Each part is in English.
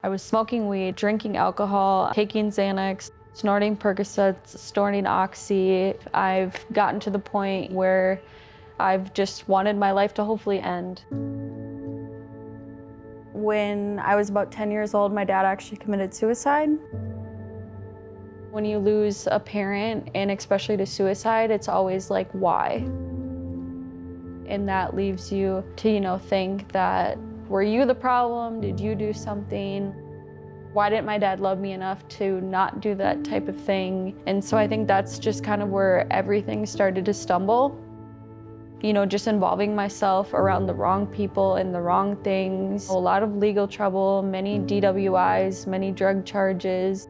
I was smoking weed, drinking alcohol, taking Xanax, snorting Percocets, snorting Oxy. I've gotten to the point where I've just wanted my life to hopefully end. When I was about 10 years old, my dad actually committed suicide. When you lose a parent, and especially to suicide, it's always like, why? And that leaves you to, think that, were you the problem? Did you do something? Why didn't my dad love me enough to not do that type of thing? And so I think that's just kind of where everything started to stumble. Just involving myself around the wrong people and the wrong things. A lot of legal trouble, many DWIs, many drug charges.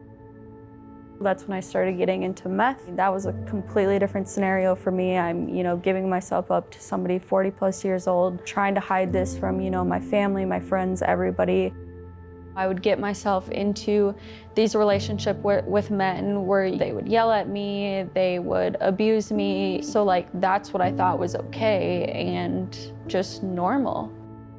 That's when I started getting into meth. That was a completely different scenario for me. I'm, giving myself up to somebody 40 plus years old, trying to hide this from, my family, my friends, everybody. I would get myself into these relationships with men where they would yell at me, they would abuse me. So that's what I thought was okay and just normal.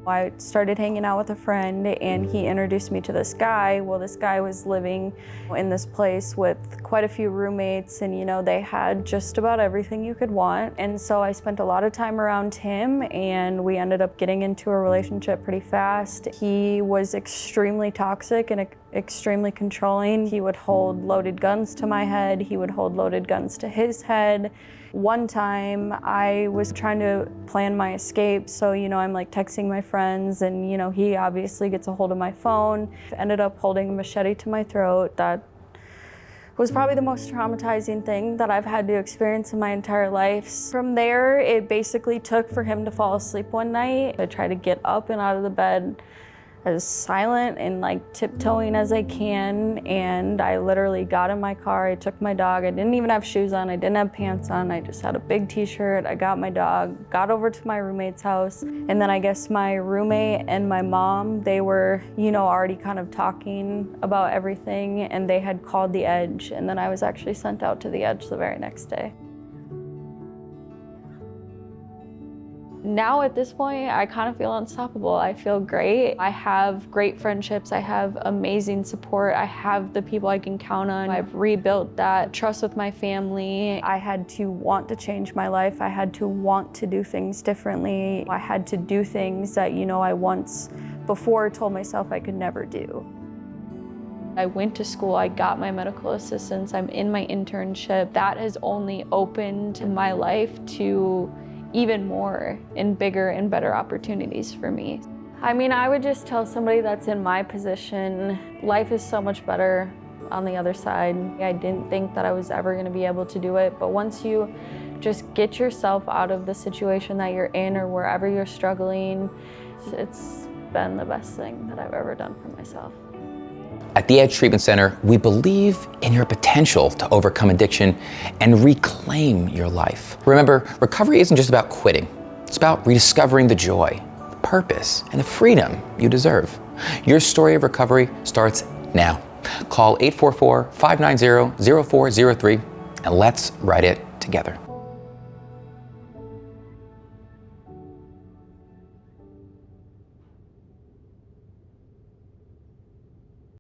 I started hanging out with a friend and he introduced me to this guy. Well, this guy was living in this place with quite a few roommates and they had just about everything you could want. And so I spent a lot of time around him and we ended up getting into a relationship pretty fast. He was extremely toxic and extremely controlling. He would hold loaded guns to my head. He would hold loaded guns to his head. One time I was trying to plan my escape, so I'm texting my friends and he obviously gets a hold of my phone. Ended up holding a machete to my throat. That was probably the most traumatizing thing that I've had to experience in my entire life. From there, it basically took for him to fall asleep one night. I tried to get up and out of the bed as silent and tiptoeing as I can, and I literally got in my car, I took my dog, I didn't even have shoes on, I didn't have pants on, I just had a big t-shirt, I got my dog, got over to my roommate's house, and then I guess my roommate and my mom, they were, already kind of talking about everything, and they had called the Edge, and then I was actually sent out to the Edge the very next day. Now at this point, I kind of feel unstoppable. I feel great. I have great friendships. I have amazing support. I have the people I can count on. I've rebuilt that trust with my family. I had to want to change my life. I had to want to do things differently. I had to do things that, I once before told myself I could never do. I went to school, I got my medical assistance, I'm in my internship. That has only opened my life to even more and bigger and better opportunities for me. I would just tell somebody that's in my position, life is so much better on the other side. I didn't think that I was ever gonna be able to do it, but once you just get yourself out of the situation that you're in or wherever you're struggling, it's been the best thing that I've ever done for myself. At the Edge Treatment Center, we believe in your potential to overcome addiction and reclaim your life. Remember, recovery isn't just about quitting. It's about rediscovering the joy, the purpose, and the freedom you deserve. Your story of recovery starts now. Call 844-590-0403 and let's write it together.